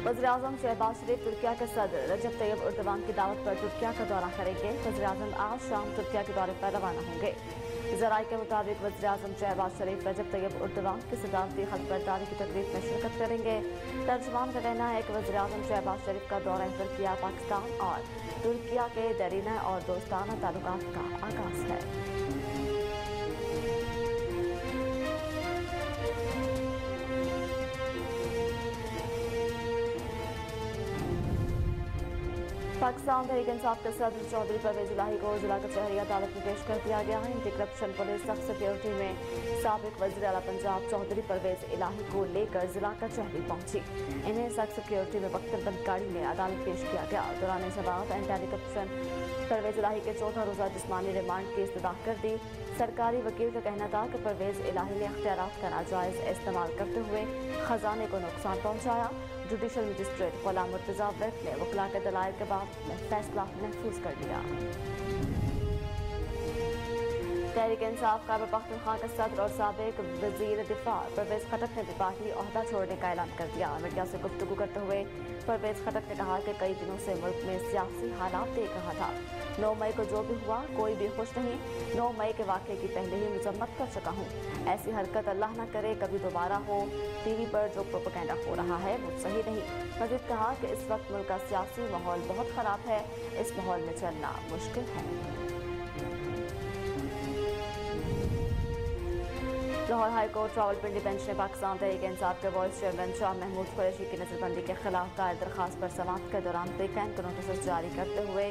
वज़ीर-ए-आज़म शहबाज शरीफ तुर्किया के सदर रजब तैयब एर्दोगान की दावत पर तुर्किया का दौरा करेंगे। वज़ीर-ए-आज़म आज शाम तुर्किया के दौरे पर रवाना होंगे। ज़राए के मुताबिक वज़ीर-ए-आज़म शहबाज शरीफ रजब तैयब एर्दोगान की सदारती खतबरदारी की तकरीब में शिरकत करेंगे। तर्जुमान का कहना है कि वज़ीर-ए-आज़म शहबाज शरीफ का दौरा तुर्किया पाकिस्तान और तुर्किया के दरीना और दोस्ताना ताल्लुकात का आगाज है। पाकिस्तान तहरीक इंसाफ के सदर चौधरी परवेज इलाही को जिला कचहरी अदालत में पेश कर दिया गया है। एंटी करप्शन पुलिस सख्त सिक्योरिटी में साबिक वज़ीर आला पंजाब चौधरी परवेज इलाही को लेकर जिला कचहरी पहुंची। इन्हें सख्त सिक्योरिटी में बख्तरबंद गाड़ी में अदालत पेश किया गया। दौरान सबाब एंटी करप्शन परवेज इलाही के चौथा रोजा जिस्मानी रिमांड की इस्तदा कर दी। सरकारी वकील का कहना था कि परवेज इलाही ने अख्तियारात का नाजायज इस्तेमाल करते हुए खजाने को नुकसान पहुंचाया। जुडिशल मजिस्ट्रेट गुलाम मुर्तजा वक्त ने वकला के दलाइल के बाद फैसला महफूज कर लिया। तहरीक इंसाफ खैबर पख्तूनख्वा के सदर और साबिक वजीर दिफा परवेज खटक ने भी पार्टी ओहदा छोड़ने का ऐलान कर दिया। मीडिया से गुफ्तगू करते हुए परवेज खटक ने कहा कि कई दिनों से मुल्क में सियासी हालात देख रहा था। 9 मई को जो भी हुआ कोई भी खुश नहीं। 9 मई के वाक़े की पहले ही मजम्मत कर चुका हूँ। ऐसी हरकत अल्लाह न करे कभी दोबारा हो। टीवी पर जो प्रोपेगेंडा हो रहा है वो सही नहीं। मजीद कहा कि इस वक्त मुल्क का सियासी माहौल बहुत ख़राब है। इस माहौल में चलना मुश्किल है। Lahore high court Rawalpindi bench ने पाकिस्तान तहरीक इंसाफ के वाइस चेयरमैन शाह महमूद कुरैशी की नजरबंदी के खिलाफ दायर दरखास्त पर समाअत के दौरान प्रीकैन को नोटिस जारी करते हुए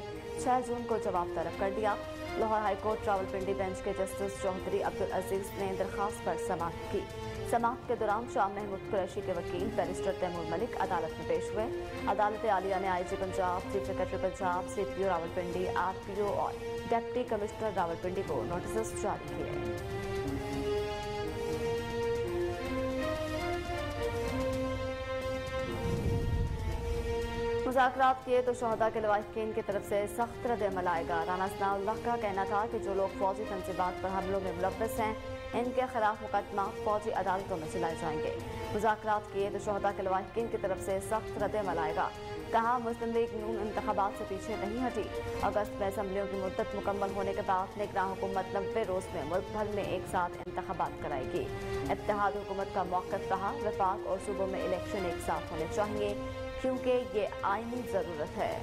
6 जून को जवाब तलब कर दिया। Lahore high court Rawalpindi bench के जस्टिस चौधरी अब्दुल अजीज ने दरखास्त पर समाअत की। समाअत के दौरान शाह महमूद कुरैशी के वकील बैरिस्टर तैमूर मलिक अदालत में पेश हुए। अदालत आलिया ने IG Punjab, chief secretary Punjab, CPO Rawalpindi, RPO और डिप्टी कमिश्नर रावलपिंडी को नोटिस जारी किए। मुज़ाकरात किए तो शहदा के लवाहिकीन की तरफ से सख्त रद्द-ए-अमल आएगा। राना सनाउल्लाह का कहना था कि जो लोग फौजी तंजीबात पर हमलों में मुलव्वस हैं इनके खिलाफ मुकदमा फौजी अदालतों में चलाए जाएंगे। मुज़ाकरात किए तो शहदा के लवाहिकीन की तरफ से सख्त रद्द-ए-अमल आएगा। कहा मुस्लिम लीग नून इंतखाबात से पीछे नहीं हटी। अगस्त में असम्बलियों की मुद्दत मुकम्मल होने के बाद निगरान हुकूमत 90 रोज में मुल्क भर में एक साथ इंतखाबात कराएगी। इत्तेहाद हुकूमत का मौक़िफ़ रहा वफाक और सूबों में इलेक्शन एक साथ होने चाहिए क्योंकि ये आईनी जरूरत है।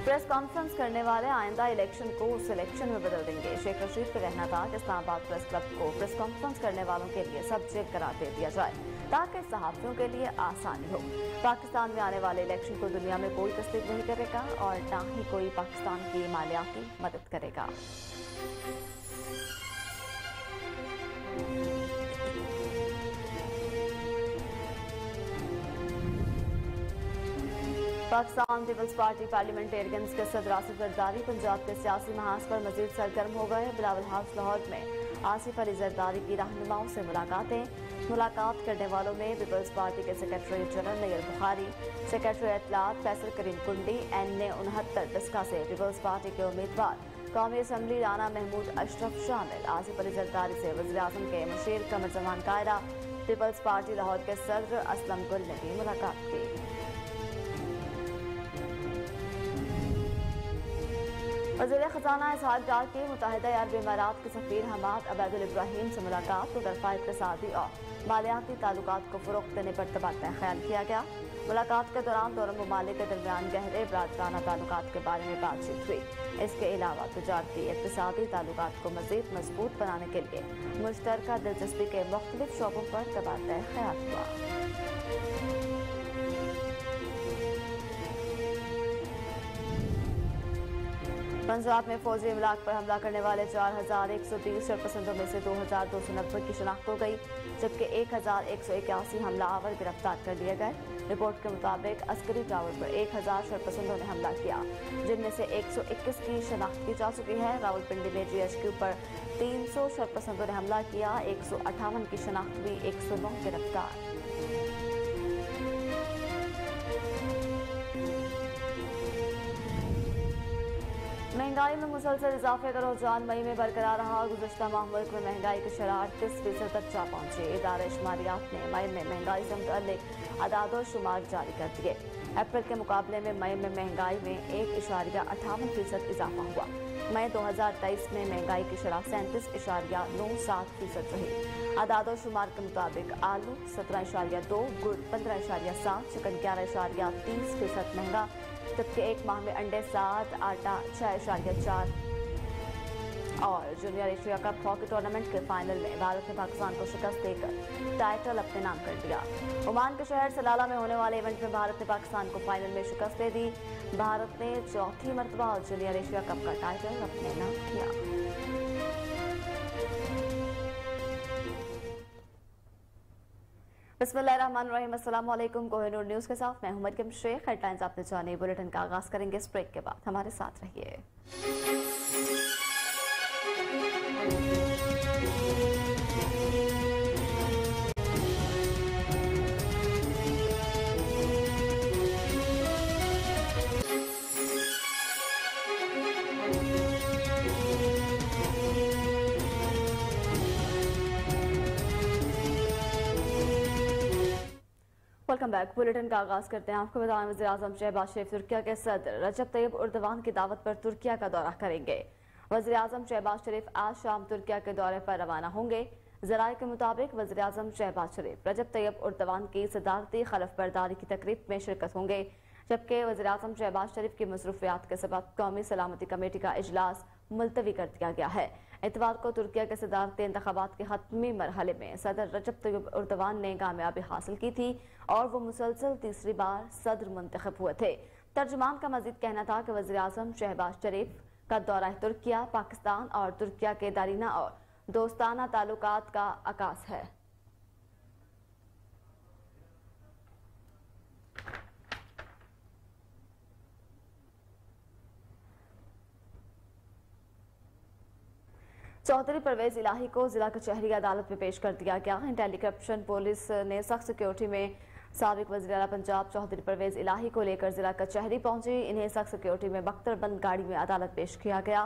प्रेस कॉन्फ्रेंस करने वाले आइंदा इलेक्शन को सिलेक्शन में बदल देंगे। शेख रशीद का कहना था कि इस्लामाबाद प्रेस क्लब को प्रेस कॉन्फ्रेंस करने वालों के लिए सब्जेक्ट करार दे दिया जाए ताकि सहाफ़ियों के लिए आसानी हो। पाकिस्तान में आने वाले इलेक्शन को दुनिया में कोई तस्दीक नहीं करेगा और न ही कोई पाकिस्तान की मालियाती मदद करेगा। पाकिस्तान पीपल्स पार्टी पार्लियामेंटेरियंस के सदर आसिफ जरदारी पंजाब के सियासी महाज पर मजीद सरगर्म हो गए। बिलावल हाउस लाहौर में आसिफ अली जरदारी की रहनुमाओं से मुलाकात करने वालों में पीपल्स पार्टी के secretary general Nayyar Bukhari, secretary इत्तलात फैसल करीम कुंडी, NA 69 डिस्का से पीपल्स पार्टी के उम्मीदवार कौमी असम्बली राना महमूद अशरफ शामिल। आसिफ अली जरदारी से वज़ीर-ए-आज़म के मुशीर कमर जमान कायरा, पीपल्स पार्टी लाहौर के सदर असलम गुल ने भी मुलाकात की। वज़ीर ख़ज़ाना इसहाक डार की मुत्तहिदा अरब इमारात के सफ़ीर हमाद अबैदुल इब्राहीम से मुलाकात। तरफ़ा इक़्तिसादी और मालियाती ताल्लुकात को फ़रोग़ देने पर तबादला ख्याल किया गया। मुलाकात के दौरान दोनों ममालिक के दरमियान गहरे बरादराना ताल्लुकात के बारे में बातचीत हुई। इसके अलावा तजारती इक़्तिसादी ताल्लुकात को मज़ीद मजबूत बनाने के लिए मुश्तरका दिलचस्पी के मुख्तलिफ शोबों पर तबादला ख्याल हुआ। पंजाब में फौजी इमलाक पर हमला करने वाले 4130 शरपसंदों में से 2290 की शनाख्त हो गई, जबकि 1181 हमला आवर गिरफ्तार कर लिए गए। रिपोर्ट के मुताबिक अस्करी टावर पर 1000 शरपसंदों ने हमला किया, जिनमें से 121 की शनाख्त की जा चुकी है। रावलपिंडी में GHQ पर 300 शरपसंदों ने हमला किया, 158 की शनाख्त हुई, 109 गिरफ्तार। महंगाई में मुसलसल इजाफे का रुझान मई में बरकरार रहा। गुज़श्ता माह मुल्क में महंगाई की शरह 38% तक जा पहुंची। इदारे शुमारियात ने मई में महंगाई से मुतल्लिक अदाद और शुमार जारी कर दिए। अप्रैल के मुकाबले में मई में महंगाई में 1.58% इजाफा हुआ। मई 2023 में महंगाई की शरह 37.97% रही। अदाद और शुमार के मुताबिक आलू 17.2, गुड़ 15.7, चिकन 11.30% महंगा, जबकि एक माह में अंडे 7, आटा 6.4। और junior Asia cup hockey tournament के फाइनल में भारत ने पाकिस्तान को शिकस्त देकर टाइटल अपने नाम कर दिया। ओमान के शहर सलाला में होने वाले इवेंट में भारत ने पाकिस्तान को फाइनल में शिकस्त दे दी। भारत ने चौथी मरतबा जूनियर एशिया कप का टाइटल अपने नाम किया। बिस्मिल्लाहिर्रहमानिर्रहीम, अस्सलाम वालेकुम। कोहिनूर न्यूज़ के साथ मैं हूं मरियम शेख। हेडलाइंस आपने जाने। बुलेटिन का आगाज करेंगे इस ब्रेक के बाद। हमारे साथ रहिए। Welcome back. बुलेटिन का आगाज करते हैं। आपको बताएं, वज़ीर आज़म शहबाज शरीफ तुर्किया के सदर रजब तैयब एर्दोगान की दावत पर तुर्किया का दौरा करेंगे। वज़ीर आज़म शहबाज शरीफ आज शाम तुर्किया के दौरे पर रवाना होंगे। ज़राए के मुताबिक वज़ीर आज़म शहबाज शरीफ रजब तैयब एर्दोगान की सदारती खलफ बरदारी की तकरीब में शिरकत होंगे, जबकि वज़ीर आज़म शहबाज शरीफ की मसरूफियात के सबब कौमी सलामती कमेटी का इजलास मुलतवी कर दिया गया है। इतवार को तुर्किया के सदारती इंतखाबात के हतमी मरहले में सदर रजब तैयब एर्दोगान ने कामयाबी हासिल की थी और वो मुसलसल तीसरी बार सदर मुंतखब हुए थे। तर्जुमान का मजीद कहना था कि वज़ीर आज़म शहबाज शरीफ का दौरा तुर्किया पाकिस्तान और तुर्किया के दारीना और दोस्ताना ताल्लुकात का आगाज है। चौधरी परवेज इलाही को जिला कचहरी अदालत में पेश कर दिया गया। एंटी करप्शन पुलिस ने सख्त सिक्योरिटी में साबिक वज़ीर आला पंजाब चौधरी परवेज इलाही को लेकर जिला कचहरी पहुंची। इन्हें सख्त सिक्योरिटी में बख्तरबंद गाड़ी में अदालत पेश किया गया।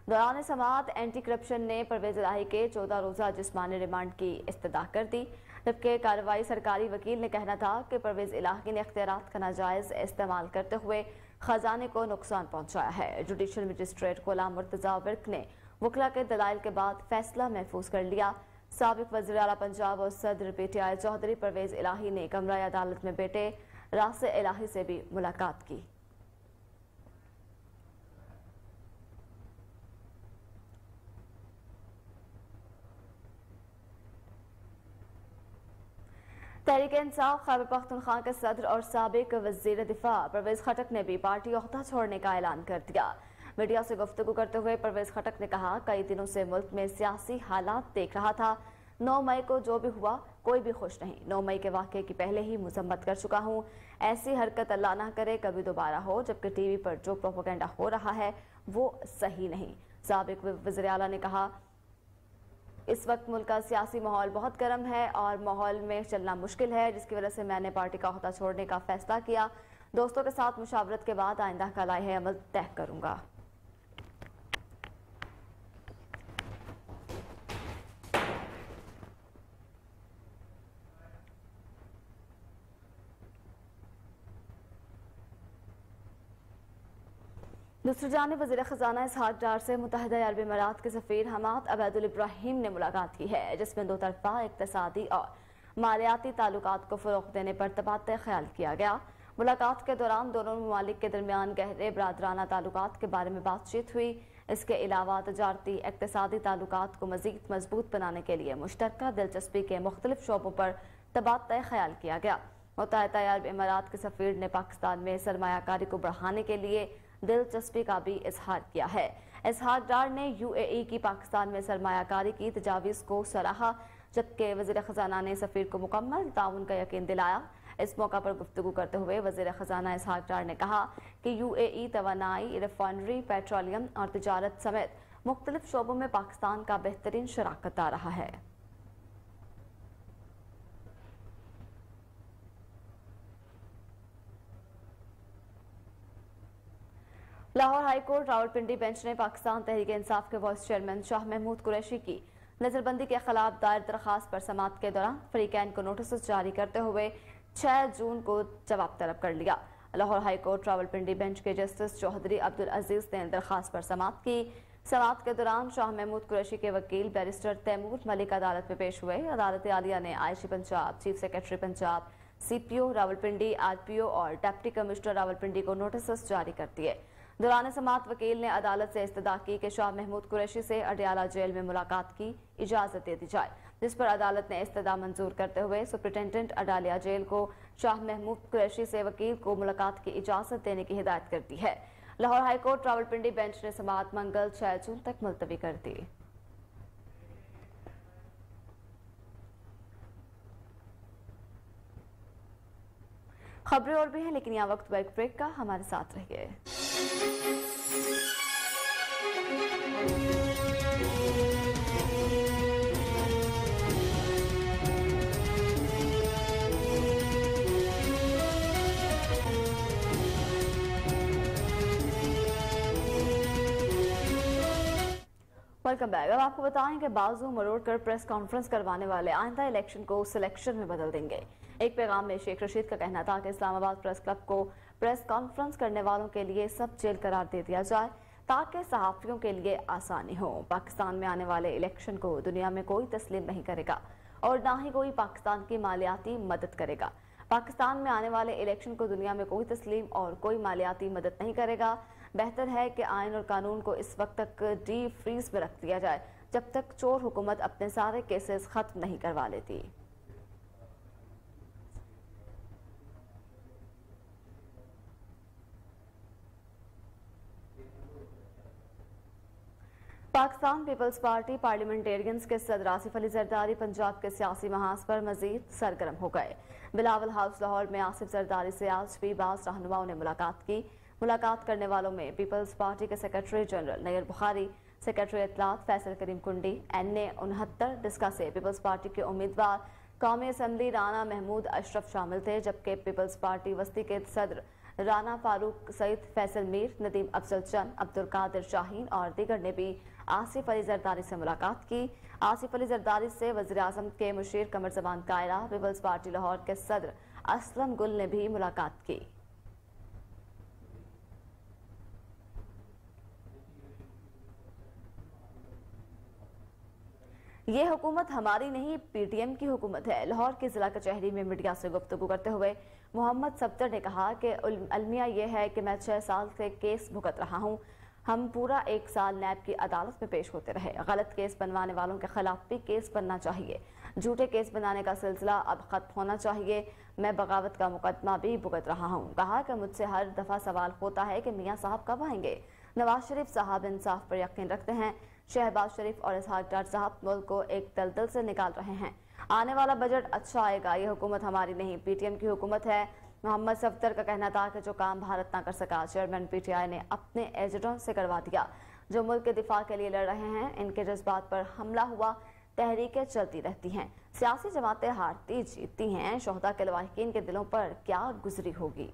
दौरान समाअत एंटी करप्शन ने परवेज इलाही के 14 रोज़ा जिस्मानी रिमांड की इस्तदा कर दी, जबकि कार्रवाई सरकारी वकील ने कहना था कि परवेज इलाही ने इख्तियारात का नाजायज इस्तेमाल करते हुए खजाने को नुकसान पहुंचाया है। जुडिशल मजिस्ट्रेट गुलाम मुर्तजा विर्क ने वकला के दलाइल के बाद फैसला महफूज कर लिया। साबिक वज़ीर आला पंजाब और सदर पीटीआई चौधरी परवेज इलाही ने कमरा अदालत में बेटे रासे इलाही से भी मुलाकात की। तहरीक इंसाफ खैबर पख्तूनख्वा के सदर और साबिक वज़ीर दिफा परवेज खटक ने भी पार्टी ओहदा छोड़ने का ऐलान कर दिया। मीडिया से गुफ्तगू करते हुए परवेज खटक ने कहा, कई दिनों से मुल्क में सियासी हालात देख रहा था। 9 मई को जो भी हुआ कोई भी खुश नहीं। 9 मई के वाक़े की पहले ही मजम्मत कर चुका हूँ। ऐसी हरकत अल्लाह ना करे कभी दोबारा हो, जबकि टीवी पर जो प्रोपेगेंडा हो रहा है वो सही नहीं। साबिक वज़ीर आला ने कहा, इस वक्त मुल्क का सियासी माहौल बहुत गर्म है और माहौल में चलना मुश्किल है, जिसकी वजह से मैंने पार्टी का ओहदा छोड़ने का फैसला किया। दोस्तों के साथ मुशावरत के बाद आइंदा का लाहे अमल तय करूंगा। दूसरी जानिब वज़ीर ख़ज़ाना इसहाक डार से मुत्तहिदा अरब अमीरात के सफ़ीर हमाद अबैदुल इब्राहिम ने मुलाकात की है, जिसमें दो तरफ़ा इक़्तिसादी और मालियाती ताल्लुकात को फ़रोग़ देने पर तबादला ख्याल किया गया। मुलाकात के दौरान दोनों ममालिक के दरमियान गहरे बरादराना ताल्लुकात के बारे में बातचीत हुई। इसके अलावा तजारती इक़्तिसादी ताल्लुकात को मज़ीद मजबूत बनाने के लिए मुश्तरका दिलचस्पी के मुख्तलिफ शोबों पर तबादला ख्याल किया गया। मुत्तहिदा अरब अमीरात के सफ़ीर ने पाकिस्तान में सरमायाकारी को बढ़ाने के लिए दिलचस्पी का भी इजहार किया है। इसहाक डार ने UAE की पाकिस्तान में सरमायाकारी की तजावीज़ को सराहा, जबकि वज़ीर ख़ज़ाना ने सफ़ीर को मुकम्मल ताउन का यकीन दिलाया। इस मौका पर गुफ्तगू करते हुए वज़ीर ख़ज़ाना इसहाक डार ने कहा कि UAE तवानाई, रिफाइनरी, पेट्रोलियम और तिजारत समेत मुख्तलिफ शोबों में पाकिस्तान का बेहतरीन शराकत आ रहा है। लाहौर हाईकोर्ट रावलपिंडी बेंच ने पाकिस्तान तहरीक इंसाफ के वाइस चेयरमैन शाह महमूद कुरैशी की नजरबंदी के खिलाफ दायर दरखास्त पर समाअत के दौरान फरीकैन को नोटिस जारी करते हुए 6 जून को जवाब तलब कर लिया। लाहौर हाईकोर्ट रावलपिंडी बेंच के जस्टिस चौधरी अब्दुल अजीज ने दरखास्त पर समाअत की। समाअत के दौरान शाह महमूद कुरैशी के वकील बैरिस्टर तैमूर मलिक अदालत में पेश हुए। अदालत आलिया ने IG Punjab, chief secretary Punjab, CPO Rawalpindi, RPO और डिप्टी कमिश्नर रावलपिंडी को नोटिस जारी कर दिए। दौरान समाअत वकील ने अदालत से इस्तदा की कि शाह महमूद कुरैशी से अडयाला जेल में मुलाकात की इजाजत दे दी जाए, जिस पर अदालत ने इस्तदा मंजूर करते हुए सुप्रिंटेंडेंट अडालिया जेल को शाह महमूद कुरैशी से वकील को मुलाकात की इजाजत देने की हिदायत कर दी है। लाहौर हाईकोर्ट रावलपिंडी बेंच ने समाअत मंगल 6 जून तक मुलतवी कर दी। खबरें और भी हैं, लेकिन यहाँ वक्त एक ब्रेक का, हमारे साथ रहिए। Welcome back. अब आपको बताएं कि बाजू मरोड़कर प्रेस कॉन्फ्रेंस करवाने वाले आइंदा इलेक्शन को सिलेक्शन में बदल देंगे। एक पैगाम में शेख रशीद का कहना था कि इस्लामाबाद प्रेस क्लब को प्रेस कॉन्फ्रेंस करने वालों के लिए सब जेल करार दे दिया जाए ताकि सहाफियों के लिए आसानी हो। पाकिस्तान में आने वाले इलेक्शन को दुनिया में कोई तस्लीम नहीं करेगा और ना ही कोई पाकिस्तान की मालियाती मदद करेगा। पाकिस्तान में आने वाले इलेक्शन को दुनिया में कोई तस्लीम और कोई मालियाती मदद नहीं करेगा। बेहतर है कि आइन और कानून को इस वक्त तक डी फ्रीज में रख दिया जाए जब तक चोर हुकूमत अपने सारे केसेस खत्म नहीं करवा लेती। पाकिस्तान पीपल्स पार्टी पार्लियामेंटेरियंस के सदर आसिफ अली जरदारी पंजाब के सियासी महाज पर मजीद सरगर्म हो गए। बिलावल हाउस लाहौर में आसिफ जरदारी से आज भी बाज़ रहनुमाओं ने मुलाकात की। मुलाकात करने वालों में पीपल्स पार्टी के secretary general Nayyar Bukhari, secretary इत्तलात फैसल करीम कुंडी, NA 69 डिस्का से पीपल्स पार्टी के उम्मीदवार कौमी असम्बली राना महमूद अशरफ शामिल थे, जबकि पीपल्स पार्टी वस्ती के सदर राना फारूक सईद, फैसल मीर, नदीम अफजल चंद, अब्दुल कादिर शाहीन और दीगर ने भी आसिफ अली जरदारी से मुलाकात की। आसिफ अली जरदारी से वज़ीर आज़म के मुशीर कमर जबान कायरा, पीपल्स पार्टी लाहौर के सदर असलम गुल ने भी मुलाकात की। ये हुकूमत हमारी नहीं, PTM की हुकूमत है। लाहौर की जिला कचहरी में मीडिया से गुफ्तगू करते हुए मोहम्मद सफ्दर ने कहा कि अलमिया यह है कि मैं 6 साल से केस भुगत रहा हूँ। हम पूरा 1 साल नैब की अदालत में पेश होते रहे। गलत केस बनवाने वालों के खिलाफ भी केस बनना चाहिए। झूठे केस बनाने का सिलसिला अब खत्म होना चाहिए। मैं बगावत का मुकदमा भी भुगत रहा हूँ। कहा कि मुझसे हर दफा सवाल होता है कि मियाँ साहब कब आएंगे। नवाज शरीफ साहब इंसाफ पर यकीन रखते हैं। शहबाज शरीफ और इसहाक डार साहब मुल्क को एक दलदल से निकाल रहे हैं। आने वाला बजट अच्छा आएगा। ये हुकूमत हमारी नहीं, PTM की हुकूमत है। मोहम्मद सफ्दर का कहना था कि जो काम भारत ना कर सका, चेयरमैन PTI ने अपने एजेंटों से करवा दिया जो मुल्क के दिफा के लिए लड़ रहे हैं। इनके जज्बात पर हमला हुआ, तहरीकें चलती रहती हैं, सियासी जमातें हारती जीतती हैं। शोहदा के लवाहिकीन के दिलों पर क्या गुजरी होगी।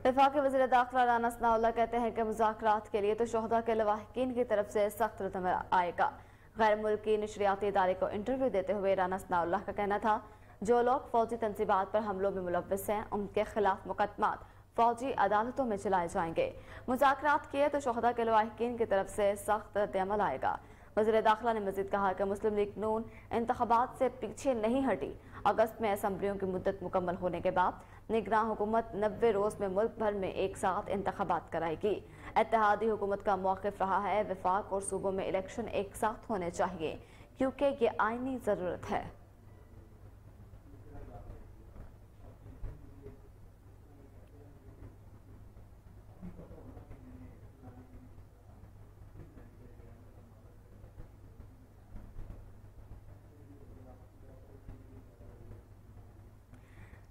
वफाकी वज़ीर दाखिला राना सनाउल्लाह कहते हैं कि मुज़ाकरात के लिए तो शोहदा के लवाहिकीन की तरफ से सख्त रद्द आएगा। गैर मुल्की नशरियाती इदारे को इंटरव्यू देते हुए राना सनाउल्लाह का कहना था, जो लोग फौजी तंजीबात पर हमलों में मुलव्वस हैं उनके खिलाफ मुकदमात फौजी अदालतों में चलाए जाएंगे। मुज़ाकरात किए तो शोहदा के लवाहिकीन की तरफ से सख्त रद्द-ए-अमल आएगा। वज़ीर दाखिला ने मजीद कहा कि मुस्लिम लीग नून इंतखाबात से पीछे नहीं हटी। अगस्त में असम्बलियों की मुद्दत मुकम्मल होने के बाद निगरान हुकूमत 90 रोज में मुल्क भर में एक साथ इंतखाबात कराएगी। इत्तेहादी हुकूमत का मौक़िफ़ रहा है वफाक और सूबों में इलेक्शन एक साथ होने चाहिए क्योंकि ये आईनी ज़रूरत है।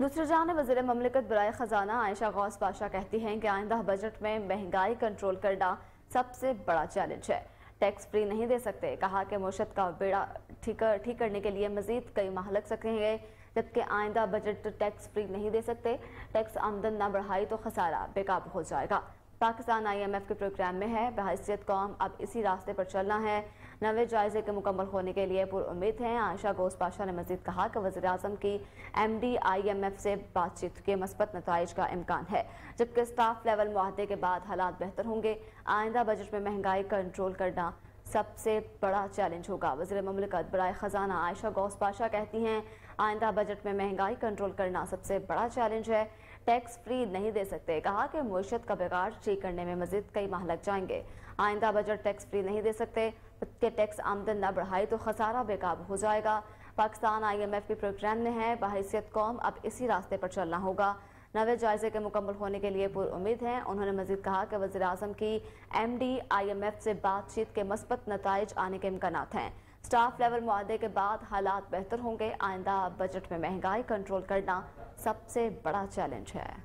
दूसरी जानिब वज़ीर ममलिकत बराए खजाना आयशा गौस पाशा कहती हैं कि आइंदा बजट में महंगाई कंट्रोल करना सबसे बड़ा चैलेंज है। टैक्स फ्री नहीं दे सकते। कहा कि मशत का बेड़ा ठीक करने के लिए मजीद कई माह लग सकेंगे, जबकि आइंदा बजट टैक्स फ्री नहीं दे सकते। टैक्स आमदन न बढ़ाई तो खसारा बेकाबू हो जाएगा। पाकिस्तान IMF के प्रोग्राम में है, बहैसियत कौम अब इसी रास्ते पर चलना है। नवे जायजे के मुकम्मल होने के लिए पुरुम्मीद हैं। आयशा गौस पाशा ने मजीद कहा कि वज़ीर आज़म की MD IMF से बातचीत के मस्बत नताइज का इम्कान है, जबकि स्टाफ लेवल मुआहदे के बाद हालात बेहतर होंगे। आइंदा बजट में महंगाई कंट्रोल करना सबसे बड़ा चैलेंज होगा। वज़ीर ममलिकत बराए खजाना आयशा गौस पाशा कहती हैं, आइंदा बजट में महंगाई कंट्रोल करना सबसे बड़ा चैलेंज है। टैक्स फ्री नहीं दे सकते। कहा कि मईशत का बिगाड़ ठीक करने में मजीद कई माह लग जाएंगे। आइंदा बजट टैक्स फ्री नहीं दे सकते, जबकि टैक्स आमदन न बढ़ाई तो खसारा बेकाबू हो जाएगा। पाकिस्तान IMF के प्रोग्राम में है, बहैसियत कौम अब इसी रास्ते पर चलना होगा। नवे जायजे के मुकम्मल होने के लिए पुरुम्मीद हैं। उन्होंने मजीद कहा कि वज़ीर आज़म की MD IMF से बातचीत के मस्बत नताइज आने के इम्कानात हैं। स्टाफ लेवल मुआहदे के बाद हालात बेहतर होंगे। आइंदा बजट में महंगाई कंट्रोल करना सबसे बड़ा चैलेंज है।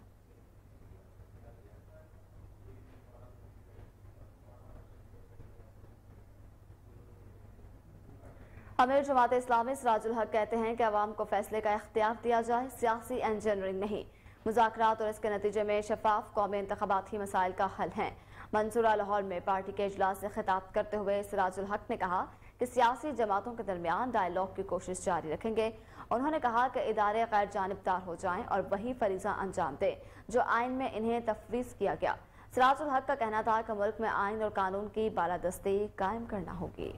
अमीर जमात इस्लामी सिराजुल हक कहते हैं कि अवाम को फैसले का इख्तियार दिया जाए, सियासी इंजीनियरिंग नहीं। मुज़ाकरात और इसके नतीजे में शफाफ कौमी इंतखाबाती मसाइल का हल है। मंसूरा लाहौर में पार्टी के इजलास से खिताब करते हुए सिराजुल हक ने कहा कि सियासी जमातों के दरमियान डायलॉग की कोशिश जारी रखेंगे। उन्होंने कहा कि इदारे गैर जानिबदार हो जाएं और वही फरीजा अंजाम दें जो आइन में इन्हें तफवीज़ किया गया। सिराजुल हक का कहना था कि मुल्क में आइन और कानून की बालादस्ती कायम करना होगी।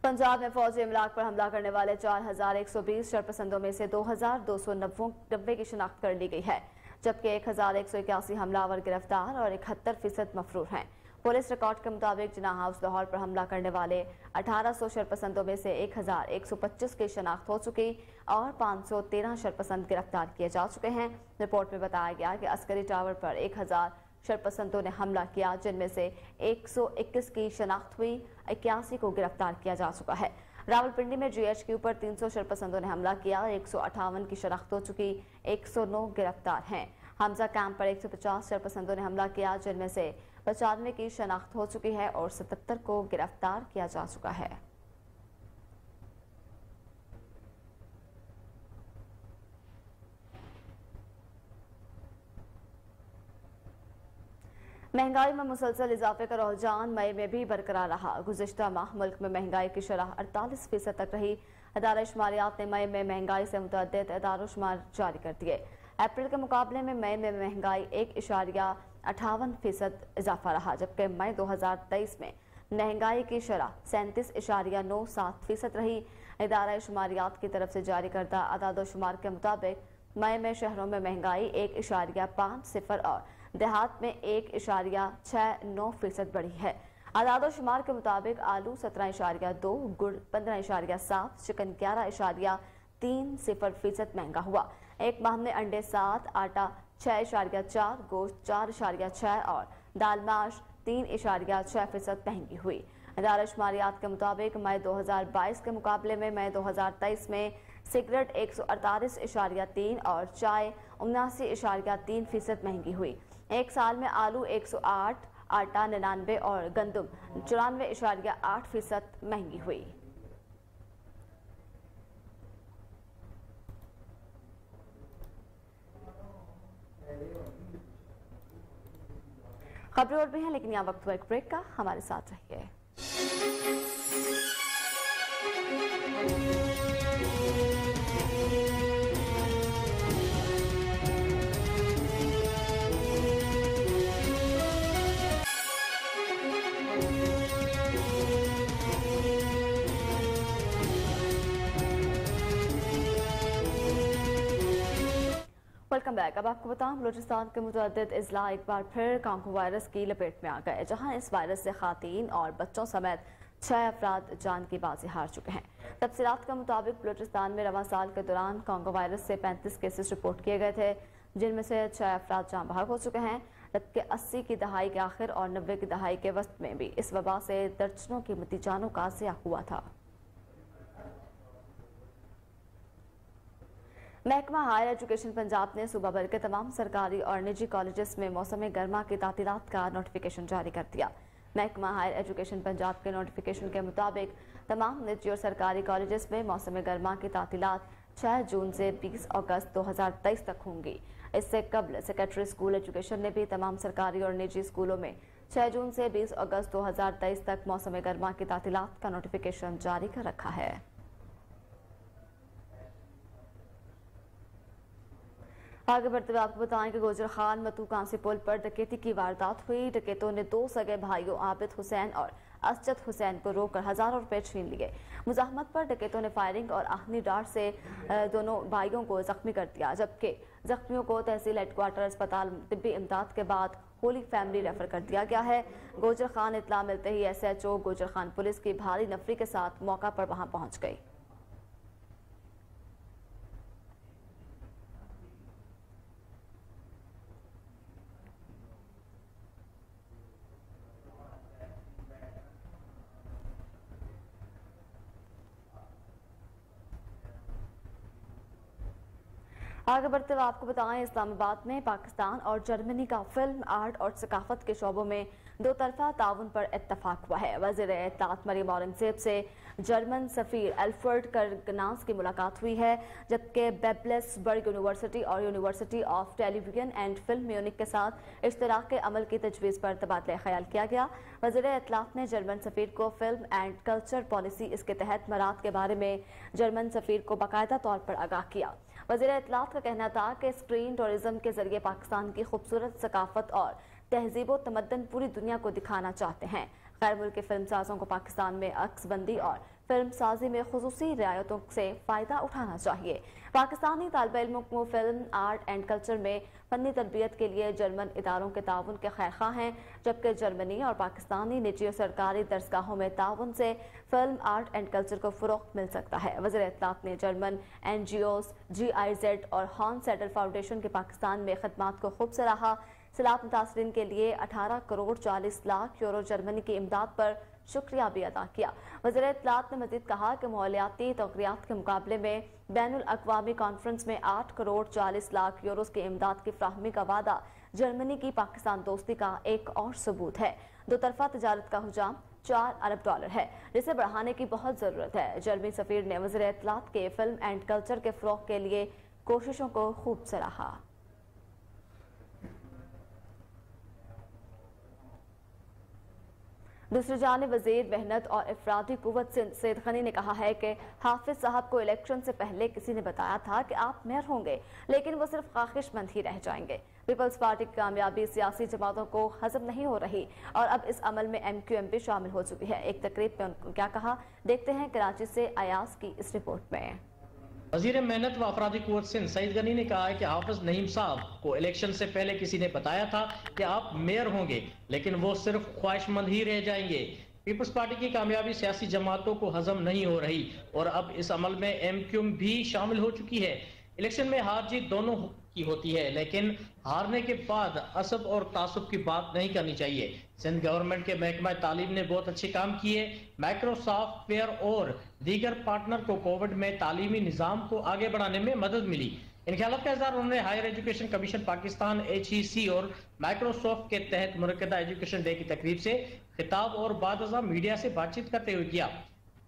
पंजाब में फौजी इमलाक पर हमला करने वाले 4120 शरपसंदों में से 2290 की शिनाख्त कर ली गई है, जबकि 1181 हमलावर गिरफ्तार और 71% मफरूर हैं। पुलिस रिकॉर्ड के मुताबिक जिन्ना हाउस लाहौर पर हमला करने वाले 1800 शरपसंदों में से 1125 की शिनाख्त हो चुकी और 513 शरपसंद गिरफ्तार किए जा चुके हैं। रिपोर्ट में बताया गया कि अस्करी टावर पर 1000 शरपसंदों ने हमला किया, जिनमें से 121 की शनाख्त हुई, 81 को गिरफ्तार किया जा चुका है। रावलपिंडी में GHQ पर 300 शरपसंदों ने हमला किया, 158 की शनाख्त हो चुकी, 109 गिरफ्तार हैं। हमजा कैंप पर 150 शरपसंदों ने हमला किया, जिनमें से 95 की शनाख्त हो चुकी है और 77 को गिरफ्तार किया जा चुका है। महंगाई में मुसलसल इजाफे का रुझान मई में भी बरकरार रहा। गुज़िश्ता माह मुल्क में महंगाई की शरह 48% तक रही। अदारा शुमारियात ने मई में महंगाई से मुतअद्दिद अदारों शुमार जारी कर दिए। अप्रैल के मुकाबले में मई में महंगाई 1.58% इजाफा रहा, जबकि मई 2023 में महंगाई की शरह 37.97% रही। इदारा शुमारियात की तरफ से जारी करदा अदाद-ओ-शुमार के मुताबिक मई में शहरों में महंगाई 1.50 और देहात में 1.69% बढ़ी है। आदाद-ओ-शुमार के मुताबिक आलू 17.2, गुड़ 15.7, चिकन 11.30% महंगा हुआ। एक माह में अंडे 7, आटा 6.4, गोश्त 4.6 और दाल माश 3.6% महंगी हुई। अदारा शुमारियात के मुताबिक मई 2022 के मुकाबले में मई 2023 में सिगरेट 148.3 और चाय 79.3% महंगी हुई। एक साल में आलू 108, आटा 99 और गंदम 94.8% महंगी हुई। खबरें और भी हैं, लेकिन यहाँ वक्त हुआ एक ब्रेक का। हमारे साथ रहिए। Welcome back. अब आपको बताऊं, बलूचिस्तान के मुतअद्दिद अजला एक बार फिर कांगो वायरस की लपेट में आ गए, जहां इस वायरस से खातीन और बच्चों समेत 6 अफराद जान की बाजी हार चुके हैं। तफसीलात के मुताबिक बलूचिस्तान में रवां साल के दौरान कांगो वायरस से 35 केसेस रिपोर्ट किए गए थे, जिनमें से 6 अफराद जान बहक हो चुके हैं। जबकि 80 की दहाई के आखिर और 90 की दहाई के वस्त में भी इस वबा से दर्जनों कीमती जानों का ज़िया हुआ था। महकमा हायर एजुकेशन पंजाब ने सूबा भर के तमाम सरकारी और निजी कॉलेजेस में मौसम गर्मा की तातीलात का नोटिफिकेशन जारी कर दिया। महकमा हायर एजुकेशन पंजाब के नोटिफिकेशन के मुताबिक तमाम निजी और सरकारी कॉलेजेस में मौसम गर्मा की तातीलात 6 जून से 20 अगस्त 2023 तक होंगी। इससे कबल सेक्रेटरी स्कूल एजुकेशन ने भी तमाम सरकारी और निजी स्कूलों में 6 जून से 20 अगस्त 2023 तक मौसम गर्मा की तातीलात का नोटिफिकेशन जारी कर रखा है। आगे बढ़ते हुए आपको बताएं कि गोजर खान मतू कांसी पुल पर डकैती की वारदात हुई। डकैतों ने 2 सगे भाइयों आबिद हुसैन और असजद हुसैन को रोककर हजारों रुपए छीन लिए। मुजाहमत पर डकैतों ने फायरिंग और आखनी डार्ट से दोनों भाइयों को जख्मी कर दिया, जबकि जख्मियों को तहसील हेडक्वार्टर अस्पताल तिब्बी इमदाद के बाद होली फैमिली रेफर कर दिया गया है। गोजर खान इतला मिलते ही SHO गोजर खान पुलिस की भारी नफरी के साथ मौका पर वहां पहुंच गई। आगे बढ़ते हुए आपको बताएं, इस्लामाबाद में पाकिस्तान और जर्मनी का फिल्म, आर्ट और सकाफत के शोबों में 2 तरफा ताउन पर इत्तफाक हुआ है। वज़ीर इत्तलात मरियम औरंगज़ेब से जर्मन सफ़ीर एल्फ्रेड कर्गनास की मुलाकात हुई है, जबकि बेबल्सबर्ग यूनिवर्सिटी और university of television and film Munich के साथ इश्तराक के अमल की तजवीज़ पर तबादला ख्याल किया गया। वज़ीर इत्तलात ने जर्मन सफ़ीर को फिल्म एंड कल्चर पॉलिसी इसके तहत मराद के बारे में जर्मन सफ़ीर को बाकायदा तौर पर आगाह किया। वज़ीर इत्तलात का कहना था कि स्क्रीन टूरिज्म के जरिए पाकिस्तान की खूबसूरत सकाफत और तहजीब व तमद्दन पूरी दुनिया को दिखाना चाहते हैं। गैर मुल्की फिल्म साजों को पाकिस्तान में अक्सबंदी और फिल्म साजी में खुसूसी रियायतों से फ़ायदा उठाना चाहिए। पाकिस्तानी तालिबे इल्मों को फिल्म, आर्ट एंड कल्चर में फनी तरबियत के लिए जर्मन इदारों के ताउन के खैरखा हैं, जबकि जर्मनी और पाकिस्तानी निजी और सरकारी दरसगाहों में ताउन से फिल्म, आर्ट एंड कल्चर को फ़रोग़ मिल सकता है। वज़ीर इत्तलात ने जर्मन NGOs, GIZ और हॉर्न सेटल फाउंडेशन के पाकिस्तान में खदमात को खूब सराहा। सैलाब मुतासरीन के लिए 18 करोड़ 40 लाख यूरो जर्मनी की इमदाद पर शुक्रिया भी अदा किया। वज़ीर इत्तलात ने मज़ीद कहा कि माहौलियाती तग़य्युरात के मुकाबले में बैनुल अक़वामी कॉन्फ्रेंस में 8 करोड़ 40 लाख यूरो की इमदाद की फ्राहमी का वादा जर्मनी की पाकिस्तान दोस्ती का एक और सबूत है। 2 तरफा तजारत का हुजाम $4 अरब है, जिसे बढ़ाने की बहुत ज़रूरत है। जर्मनी सफ़ीर ने वज़ीर इत्तलात के फिल्म एंड कल्चर के फ़रोग़ के लिए कोशिशों को खूब सराहा। दूसरी जानिब वज़ीर मेहनत और इफरादी कुव्वत सैयद गनी ने कहा है कि हाफिज साहब को इलेक्शन से पहले किसी ने बताया था कि आप मेयर होंगे, लेकिन वो सिर्फ ख्वाहिशमंद ही रह जाएंगे। पीपल्स पार्टी की कामयाबी सियासी जमातों को हजम नहीं हो रही और अब इस अमल में MQM भी शामिल हो चुकी है। एक तकरीब में उन्होंने क्या कहा, देखते हैं कराची से अयाज की इस रिपोर्ट में। वज़ीर मेहनत व अफरादी कुव्वत सिंध सईद गनी ने कहा है कि हाफिज नईम साहब को इलेक्शन से पहले किसी ने बताया था कि आप मेयर होंगे, लेकिन वो सिर्फ ख्वाहिशमंद ही रह जाएंगे। पीपल्स पार्टी की कामयाबी सियासी जमातों को हजम नहीं हो रही और अब इस अमल में MQM भी शामिल हो चुकी है। इलेक्शन में हार जीत दोनों की होती है, लेकिन हारने के बाद असब और तासुब की बात नहीं करनी चाहिए। सिंध गवर्नमेंट के महकमा तालीम ने बहुत अच्छे काम किए। माइक्रोसॉफ्ट वेयर और दीगर पार्टनर को कोविड में तालीमी निज़ाम को आगे बढ़ाने में मदद मिली। इन ख्यालों का इज़हार उन्होंने higher education commission Pakistan HEC और माइक्रोसॉफ्ट के तहत मुनक्किदा एजुकेशन डे की तकरीब से खिताब और बाद अज़ा मीडिया से बातचीत करते हुए किया।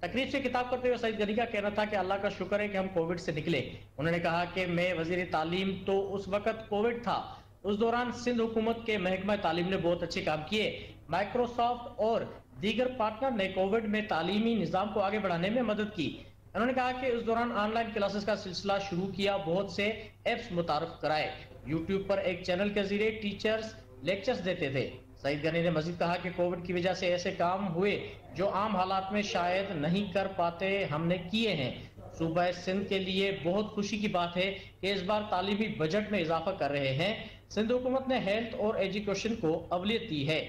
तकरीब से खिताब करते हुए सईद गनी का कहना था कि अल्लाह का शुक्र है कि हम कोविड से निकले। उन्होंने कहा कि मैं वज़ीर तालीम तो उस वक्त कोविड था, उस दौरान सिंध हुकूमत के महकमा तालीम ने बहुत अच्छे काम किए। माइक्रोसॉफ्ट और दीगर पार्टनर ने कोविड में तालीमी निज़ाम को आगे बढ़ाने में मदद की। उन्होंने कहा कि उस दौरान ऑनलाइन क्लासेस का सिलसिला शुरू किया, बहुत से एप्स मुतारफ कराए, यूट्यूब पर एक चैनल के जरिए टीचर्स लेक्चर्स देते थे। सईद गनी ने मजीद कहा कि कोविड की वजह से ऐसे काम हुए जो आम हालात में शायद नहीं कर पाते, हमने किए हैं। सूबा सिंध के लिए बहुत खुशी की बात है कि इस बार तालीमी बजट में इजाफा कर रहे हैं। सिंध हुकूमत ने हेल्थ और एजुकेशन को अवलियत दी है।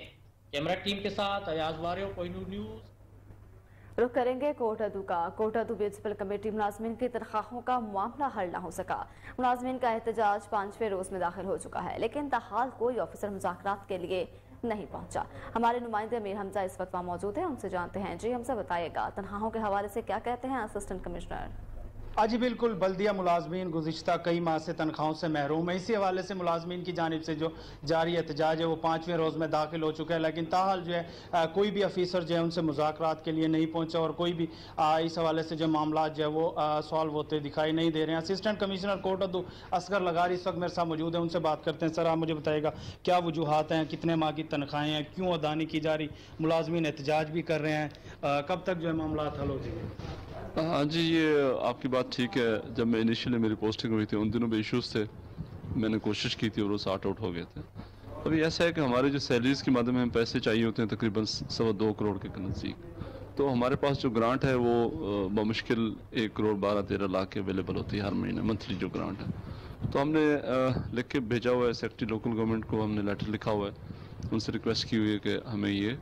कैमरा टीम के साथ अयाज वारियो, कोहिनूर न्यूज। रुख करेंगे कोटअदू का। कोटअदू म्यूनसिपल कमेटी मुलाजमीन की तनख्वाहों का मामला हल न हो सका। मुलाजमीन का एहतजाज 5वें रोज में दाखिल हो चुका है, लेकिन ताहाल कोई ऑफिसर मुज़ाकरात के लिए नहीं पहुंचा। हमारे नुमाइंदे अमीर हमजा इस वक्त वहाँ मौजूद है, उनसे जानते हैं। जी हमजा, बताइएगा तनख्वाहों के हवाले से क्या कहते हैं असिस्टेंट कमिश्नर? जी बिल्कुल, बल्दिया मुलाजमीन गुज़िश्ता कई माह से तनख्वाहों से महरूम है। इसी हवाले से मुलाजमीन की जानिब से जो जारी एहतजाज है वो 5वें रोज़ में दाखिल हो चुका है, लेकिन ताहाल जो है कोई भी अफीसर जो है उनसे मुज़ाकरात के लिए नहीं पहुंचा और कोई भी इस हवाले से जो मामला जो है वो सॉल्व होते दिखाई नहीं दे रहे हैं। असिस्टेंट कमिश्नर कोटअदू असगर लगारी इस वक्त मेरे साथ मौजूद है, उनसे बात करते हैं। सर, आप मुझे बताइएगा क्या वजूहात हैं, कितने माह की तनख्वाहें हैं, क्यों अदा नहीं की जा रही, मुलाजमीन एहतजाज भी कर रहे हैं, कब तक जो है मामला हल हो जाएंगे? हाँ जी, ये आपकी बात ठीक है। जब मैं इनिशियली मेरी पोस्टिंग हुई थी उन दिनों भी इश्यूज़ थे, मैंने कोशिश की थी और वो सॉर्ट आउट हो गए थे। अभी ऐसा है कि हमारे जो सैलरीज़ के माध्यम में पैसे चाहिए होते हैं तकरीबन 2.25 करोड़ के नज़दीक, तो हमारे पास जो ग्रांट है वो बमुश्किल 1 करोड़ 12-13 लाख के अवेलेबल होती है हर महीने, मंथली जो ग्रांट है। तो हमने लिख के भेजा हुआ है सेक्रेटरी लोकल गवर्नमेंट को, हमने लेटर लिखा हुआ है, उनसे रिक्वेस्ट की हुई है कि हमें ये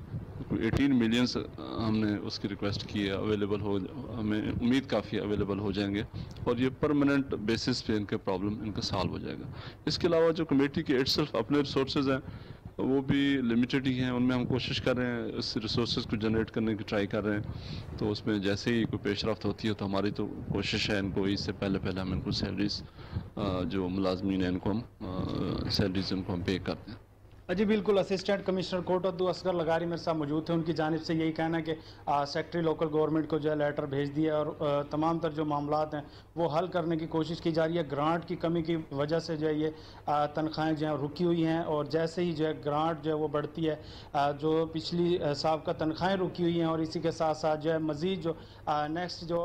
18 मिलियन हमने उसकी रिक्वेस्ट की है, अवेलेबल हो, हमें उम्मीद काफ़ी अवेलेबल हो जाएंगे और ये परमानेंट बेसिस पे इनके प्रॉब्लम इनका सॉल्व हो जाएगा। इसके अलावा जो कमेटी के इटसेल्फ अपने रिसोर्सेज हैं वो भी लिमिटेड ही हैं, उनमें हम कोशिश कर रहे हैं इस रिसोर्सेज को जनरेट करने की ट्राई कर रहे हैं। तो उसमें जैसे ही कोई पेशरफ्त होती है तो हमारी तो कोशिश है इनको इससे पहले हम इनको सैलरीज जो मुलाजमीन हैं इनको हम सैलरीज उनको हम पे करते हैं। जी बिल्कुल, असिस्टेंट कमिश्नर कोटअदू असगर लगारी मेरे साथ मौजूद थे, उनकी जानिब से यही कहना है कि सेक्रेटरी लोकल गवर्नमेंट को जो है लेटर भेज दिया और तमाम तर जो मामलात हैं वो हल करने की कोशिश की जा रही है। ग्रांट की कमी की वजह से जो है ये तनख्वाहें जो है रुकी हुई हैं और जैसे ही जो है ग्रांट जो है वो बढ़ती है, जो पिछली साल का तनख्वाहें रुकी हुई हैं और इसी के साथ साथ जो है मज़ीद जो नेक्स्ट जो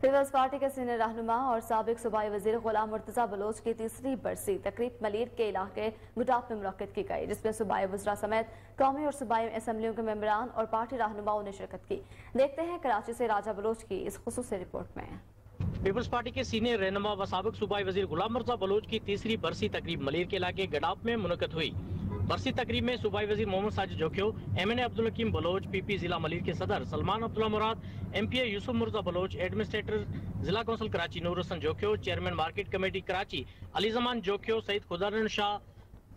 पीपल्स पार्टी के सीनियर रहनुमा और साबिक सूबाई वजीर गुलाम मुर्तज़ा बलोच की तीसरी बरसी तकरीब मलीर के इलाके गुटाप में मुनक्किद की गई, जिसमें सूबाई वज़रा समेत कौमी और सूबाई असम्बलियों के मेंबरान और पार्टी रहनुमाओं ने शिरकत की। देखते हैं कराची से राजा बलोच की इस खुसूसी रिपोर्ट में। पीपल्स पार्टी के सीनियर रहनुमा व साबिक सूबाई वजीर गुलाम मुर्तज़ा बलोच की तीसरी बरसी तकरीब मलीर के इलाके गडाप में मुनक्किद हुई। बरसी तकरीब में सूबाई वजीर मोहम्मद साजिद जोखियो, MNA अब्दुल हकीम बलोच, PP जिला मलीर के सदर सलमान अब्दुल्ला मुराद, MPA यूसुफ मुर्तज़ा बलोच, एडमिनिस्ट्रेटर जिला council Karachi Noor Hassan Jokhio, chairman market committee Karachi Ali Zaman Jokhio, Saeed Khudaran Shah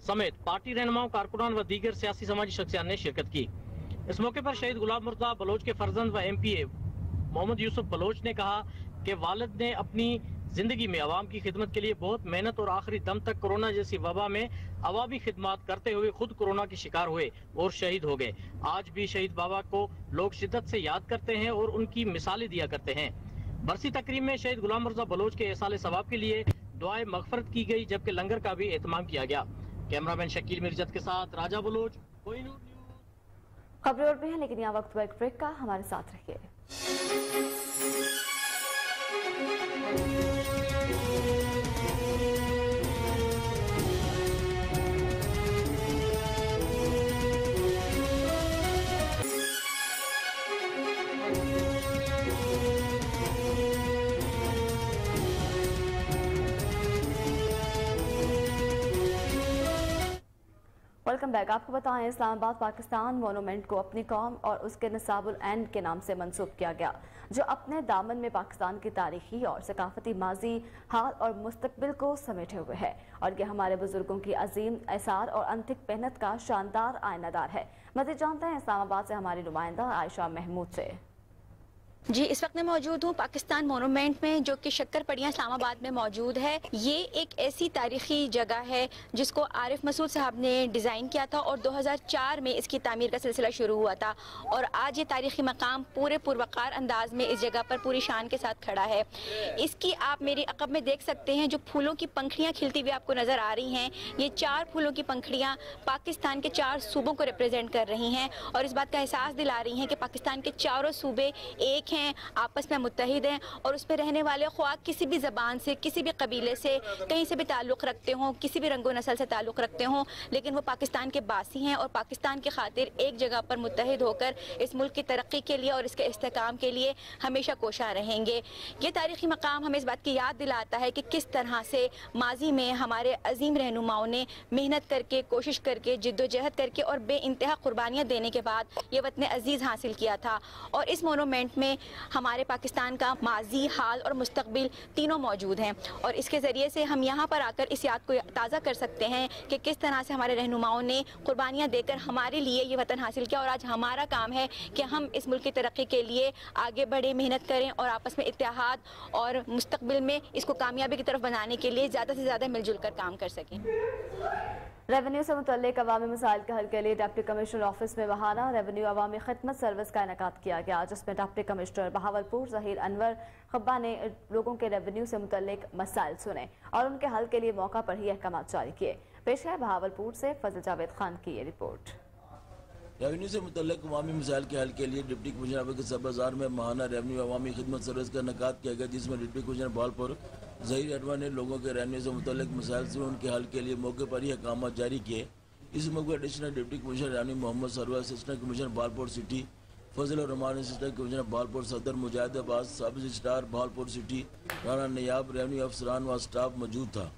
समेत पार्टी रहनुमाओं, कारकुनान व दीगर सियासी समाजी शख्सियात ने शिरकत की। इस मौके पर शहीद गुलाम मुर्तज़ा बलोच के फर्जंद व MPA मोहम्मद यूसुफ बलोच ने कहा कि वालिद ने अपनी जिंदगी में अवाम की खिदमत के लिए बहुत मेहनत और आखिरी दम तक कोरोना जैसी वबा में अवामी खिदमत करते हुए खुद कोरोना के शिकार हुए और शहीद हो गए। आज भी शहीद बाबा को लोग शिद्दत से याद करते हैं और उनकी मिसालें दिया करते हैं। बरसी तकरीब में शहीद गुलाम मुर्तज़ा बलोच के एहसाले सवाब के लिए दुआए मगफरत की गई, जबकि लंगर का भी एहतमाम किया गया। कैमरामैन शकील मिर्जत के साथ राजा बलोच, कोहिनूर न्यूज़। खबरें और भी हैं, लेकिन यहाँ वक्त हुआ एक ब्रेक का, हमारे साथ रहिए। Welcome back. आपको बताएं, इस्लामाबाद पाकिस्तान मोनूमेंट को अपनी कौम और उसके निसाबुल ऐन के नाम से मंसूब किया गया, जो अपने दामन में पाकिस्तान की तारीखी और सकाफती माजी, हाल और मुस्तकबिल को समेटे हुए है और ये हमारे बुजुर्गों की अजीम एसार और अनथिक मेहनत का शानदार आयनादार है। मज़ीद जानते हैं इस्लामाबाद से हमारी नुमाइंदा आयशा महमूद से। जी, इस वक्त मैं मौजूद हूँ पाकिस्तान मोनूमेंट में, जो कि शक्करपड़ियाँ इस्लामाबाद में मौजूद है। ये एक ऐसी तारीखी जगह है जिसको आरिफ मसूद साहब ने डिज़ाइन किया था और 2004 में इसकी तामीर का सिलसिला शुरू हुआ था और आज ये तारीखी मकाम पूरे पुरवकार अंदाज में इस जगह पर पूरी शान के साथ खड़ा है। इसकी आप मेरी अक़ब में देख सकते हैं, जो फूलों की पंखड़ियाँ खिलती हुई आपको नज़र आ रही हैं, ये 4 फूलों की पंखड़ियाँ पाकिस्तान के 4 सूबों को रिप्रेजेंट कर रही हैं और इस बात का एहसास दिला रही हैं कि पाकिस्तान के चारों सूबे एक हैं, आपस में मुत्तहिद हैं और उस पर रहने वाले ख्वाह किसी भी ज़बान से, किसी भी कबीले से, कहीं से भी ताल्लुक़ रखते हों, किसी भी रंगो नस्ल से ताल्लुक़ रखते हों, लेकिन वो पाकिस्तान के बासी हैं और पाकिस्तान की खातिर एक जगह पर मुत्तहिद होकर इस मुल्क की तरक्की के लिए और इसके इस्तेहकाम के लिए हमेशा कोशा रहेंगे। ये तारीख़ी मकाम हमें इस बात की याद दिलाता है कि किस तरह से माजी में हमारे अजीम रहनुमाओं ने मेहनत करके, कोशिश करके, जिद्दोजहद करके और बेइंतहा कुर्बानियाँ देने के बाद ये वतन अजीज़ हासिल किया था। और इस मोनूमेंट में हमारे पाकिस्तान का माजी, हाल और मुस्तकबिल तीनों मौजूद हैं और इसके ज़रिए से हम यहाँ पर आकर इस याद को ताज़ा कर सकते हैं कि किस तरह से हमारे रहनुमाओं ने कुर्बानियाँ देकर हमारे लिए ये वतन हासिल किया और आज हमारा काम है कि हम इस मुल्क की तरक्की के लिए आगे बढ़े, मेहनत करें और आपस में इत्तेहाद और मुस्तकबिल में इसको कामयाबी की तरफ बनाने के लिए ज़्यादा से ज़्यादा मिलजुल कर काम कर सकें। रेवेन्यू से मुतल्लिक अवामी मसाइल के हल के लिए डिप्टी कमिश्नर ऑफिस में बहाना रेवेन्यू अवामी खिदमत सर्विस का इनेकाद किया गया, जिसमें डिप्टी कमिश्नर बहावलपुर ज़हीर अनवर खब्बा ने लोगों के रेवेन्यू से मुतल्लिक मसाइल सुने और उनके हल के लिए मौका पर ही अहकाम जारी किए। पेश है बहावलपुर से फजल जावेद खान की ये रिपोर्ट। रेवेन्यू से मुतल्लिक अवामी मसाइल के हल के लिए डिप्टी कमिश्नर के सब बाजार में माहाना रेवेन्यू अवामी खिदमत सर्विस का इनेकाद किया गया, जिसमें डिप्टी कमिश्नर बहावलपुर ज़हीर अनवर ने लोगों के रेवेन्यू से मुतल्लिक मसाइल से उनके हल के लिए मौके पर ही अहकाम जारी किए। इस मौके पर additional deputy commissioner revenue Mohammad Sarwar, assistant commissioner Bahawalpur city Fazal Rehman, assistant commissioner Bahawalpur Saddar Mujahid Abbas, sub registrar Bahawalpur city Rana Nayab, revenue अफसरान व स्टाफ मौजूद था।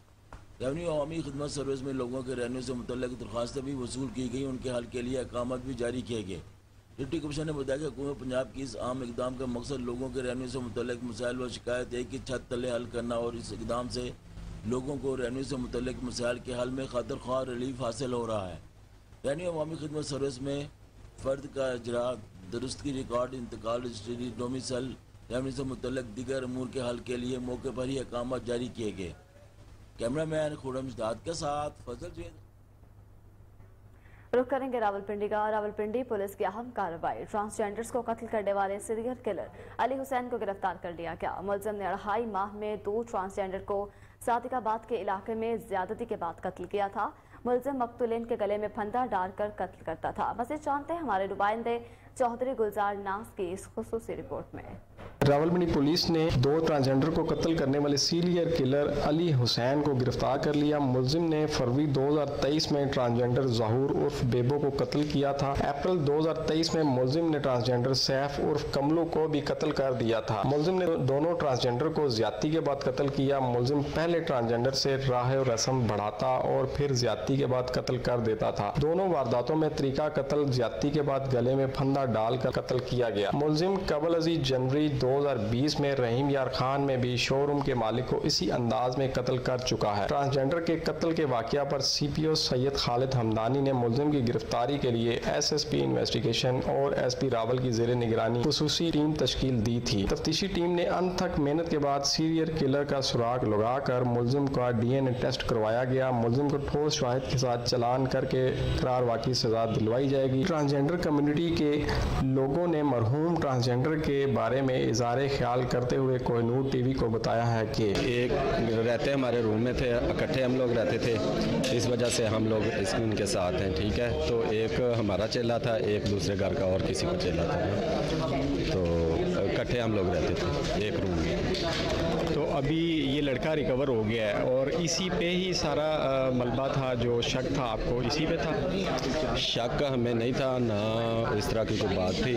रेवेन्यू अवामी खिदमत सर्विस में लोगों के रेवेन्यू से मुतल्लिक दरख्वास्तें भी वसूल की गई, उनके हल के लिए अहकाम भी जारी किए गए। डिप्टी कमिश्नर ने बताया कि हुकूमत पंजाब की इस आम इकदाम का मकसद लोगों के रेवेन्यू से मुतल्लिक मसाइल व शिकायत एक ही छत तले हल करना और इस इकदाम से लोगों को रेवेन्यू से मुतल्लिक मसाइल के हल में खातिर ख्वाह रिलीफ हासिल हो रहा है। रेवेन्यू अवामी खिदमत सर्विस में फ़र्द का इजरा, दुरुस्तगी रिकॉर्ड, इंतकाल, रजिस्ट्री, डोमिसल, रेवेन्यू से मुतल्लिक दीगर अमूर के हल के लिए मौके पर ही अहकाम जारी किए गए। कैमरामैन खुरम इस्ताद के साथ फजल जैद। रुख करेंगे रावलपिंडी का। रावलपिंडी पुलिस की अहम कार्रवाई, ट्रांसजेंडर्स को कत्ल करने वाले सीरियल किलर अली हुसैन को गिरफ्तार कर लिया गया। मुलजिम ने 2.5 माह में 2 ट्रांसजेंडर को सादिकाबाद के इलाके में ज्यादती के बाद कत्ल किया था। मुलजिम मकतूलिन के गले में फंदा डालकर कत्ल करता था। मज़ीद जानते हैं हमारे नुमाइंदे चौधरी गुलजार नास की इस खुसूसी रिपोर्ट में। रावलपिंडी पुलिस ने 2 ट्रांसजेंडर को कत्ल करने वाले सीरियल किलर अली हुसैन को गिरफ्तार कर लिया। मुलजिम ने फरवरी 2023 में ट्रांसजेंडर ज़हूर उर्फ बेबो को कत्ल किया था। अप्रैल 2023 में मुलजिम ने ट्रांसजेंडर सैफ उर्फ कमलू को भी कत्ल कर दिया था। मुलजिम ने दोनों ट्रांसजेंडर को ज्यादती के बाद कत्ल किया। मुलजिम पहले ट्रांसजेंडर से राह और रस्म बढ़ाता और फिर ज्यादती के बाद कत्ल कर देता था। दोनों वारदातों में तरीका कत्ल ज्यादती के बाद गले में फंदा डालकर कत्ल किया गया। मुलजिम कबल अजी जनवरी 2020 में रहीम यार खान में भी शोरूम के मालिक को इसी अंदाज में कत्ल कर चुका है। ट्रांसजेंडर के कत्ल के वाकया पर CPO सैयद खालिद हमदानी ने मुलजिम की गिरफ्तारी के लिए SSP इन्वेस्टिगेशन और SP रावल की जेर निगरानी खुसूसी टीम तश्कील दी थी। तफ्तीशी टीम ने अनथक मेहनत के बाद सीरियल किलर का सुराग लगाकर मुलजिम का DNA टेस्ट करवाया गया। मुलजिम को ठोस शाहिद के साथ चलान करके करार वाकई सजा दिलवाई जाएगी। ट्रांसजेंडर कम्युनिटी के लोगों ने मरहूम ट्रांसजेंडर के बारे में इज़हार ख्याल करते हुए कोहिनूर TV को बताया है कि एक रहते हमारे रूम में थे, इकट्ठे हम लोग रहते थे, इस वजह से हम लोग इनके साथ हैं, ठीक है। तो एक हमारा चेला था, एक दूसरे घर का और किसी को चेला था, तो इकट्ठे हम लोग रहते थे एक रूम में। तो अभी ये लड़का रिकवर हो गया है और इसी पे ही सारा मलबा था, जो शक था आपको इसी पे था? शक हमें नहीं था, ना इस तरह की कोई बात थी।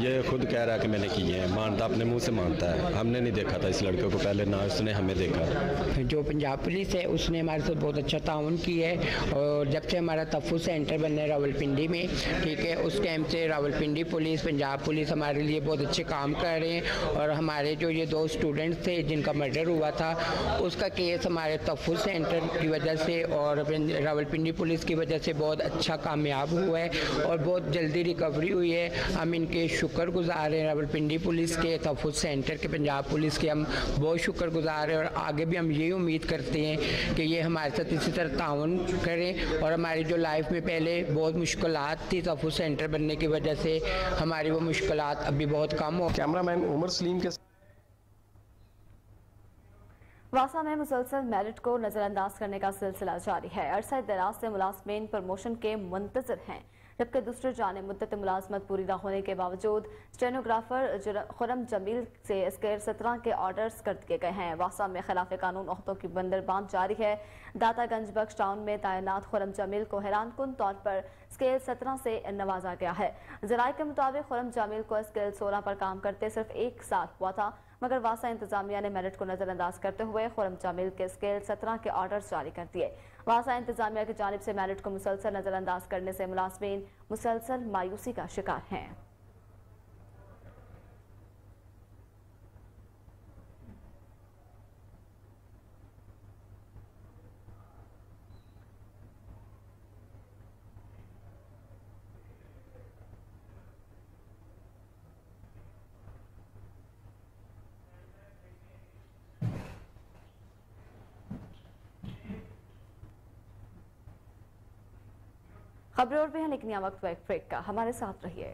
ये खुद कह रहा है कि मैंने किए हैं, मानता अपने मुंह से मानता है। हमने नहीं देखा था इस लड़के को पहले, ना उसने हमें देखा। जो पंजाब पुलिस है उसने हमारे साथ बहुत अच्छा ताउन किया है और जब से हमारा तहफ़्फ़ुज़ सेंटर बना है रावलपिंडी में, ठीक है, उस टाइम से रावलपिंडी पुलिस, पंजाब पुलिस हमारे लिए बहुत अच्छे काम कर रहे हैं। और हमारे जो ये 2 स्टूडेंट्स थे जिनका मर्डर हुआ था, उसका केस हमारे तहफ़्फ़ुज़ सेंटर की वजह से और रावलपिंडी पुलिस की वजह से बहुत अच्छा कामयाब हुआ है और बहुत जल्दी रिकवरी हुई है। हम इनके शुक्रगुज़ार हैं, रावलपिंडी पुलिस के, तहफ़्फ़ुज़ सेंटर के, पंजाब पुलिस के हम बहुत शुक्रगुज़ार हैं। और आगे भी हम यही उम्मीद करते हैं कि ये हमारे साथ इसी तरह ताउन करें। और हमारी जो लाइफ में पहले बहुत मुश्किलात थी तहफ़्फ़ुज़ सेंटर बनने की वजह से, हमारी वो मुश्किलात अभी बहुत कम हो। कैमरामैन उमर सलीम के वासा में मुसलसल मेरिट को नजरअंदाज करने का सिलसिला जारी है। अरसा दराज से मुलाजमीन प्रमोशन के मुंतजर हैं। जबकि दूसरी जानिब मुद्दत मुलाजमत पूरी न होने के बावजूद स्टेनोग्राफर खुरम जमील से स्केल 17 के ऑर्डर्स कर दिए गए हैं। वासा में खिलाफ कानून अहदों की बंदरबांद जारी है। दातागंज बख्श टाउन में तैनात खुरम जमील को हैरानकुन तौर पर स्केल 17 से नवाजा गया है। जराये के मुताबिक खुरम जमील को स्केल 16 पर काम करते सिर्फ 1 साल हुआ था, मगर वासा इंतजामिया ने मेरिट को नजरअंदाज करते हुए खुरम जमील के स्केल 17 के ऑर्डर्स जारी कर दिए। वासा इंतजामिया की जानिब से मेरिट को मुसलसल नजरअंदाज करने से मुलाजमीन मुसलसल मायूसी का शिकार हैं। खबरें और भी हैं, लेकिन यहाँ वक्त ब्रेक का, हमारे साथ रहिए।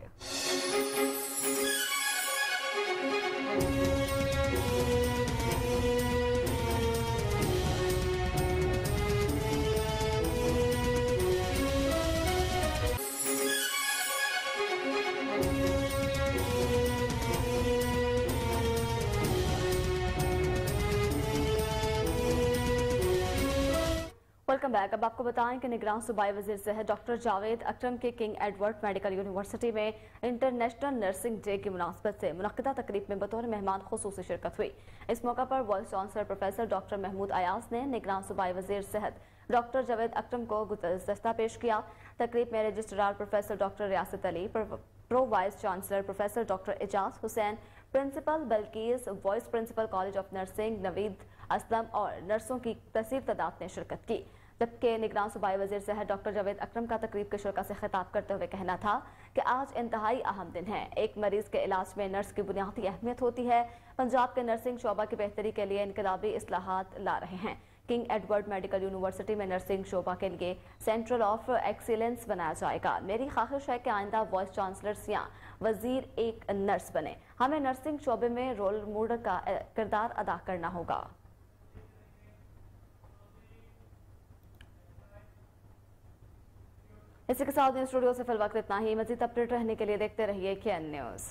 Welcome back. अब आपको बताएं कि निगरान सूबाई वजीर सेहत डॉक्टर जावेद अकरम के किंग एडवर्ड मेडिकल यूनिवर्सिटी में इंटरनेशनल नर्सिंग डे की मुनासबत से मुनक्किदा तकरीब में बतौर मेहमान खुसूसी शिरकत हुई। इस मौका पर vice chancellor professor doctor Mahmood Ayaz ने निगरान सूबाई वजीर सेहत डॉक्टर जावेद अकरम को गुलदस्ता पेश किया। तकरीब में registrar professor doctor Riasat Ali, pro vice chancellor professor doctor Ejaz Hussain, principal Bilquis, vice principal college of nursing Naveed Aslam और नर्सों की कसीर तादाद ने शिरकत की। जबकि निगरान सूबाई वजीर सेहत डॉक्टर जावेद अकरम का तकरीब के शुरा से खिताब करते हुए कहना था कि आज इंतहाई अहम दिन है। एक मरीज के इलाज में नर्स की बुनियादी अहमियत होती है। पंजाब के नर्सिंग शोबा की बेहतरी के लिए इनकलाबी इस्लाहात ला रहे हैं। किंग एडवर्ड मेडिकल यूनिवर्सिटी में नर्सिंग शोबा के लिए सेंटर ऑफ एक्सीलेंस बनाया जाएगा। मेरी ख्वाहिश है कि आइंदा वाइस चांसलर्स या वजीर एक नर्स बने। हमें नर्सिंग शोबे में रोल मॉडल का किरदार अदा करना होगा। इसी के साथ न्यूज स्टूडियो से फिल वक्त इतना ही। मजीद अपडेट रहने के लिए देखते रहिए KN न्यूज।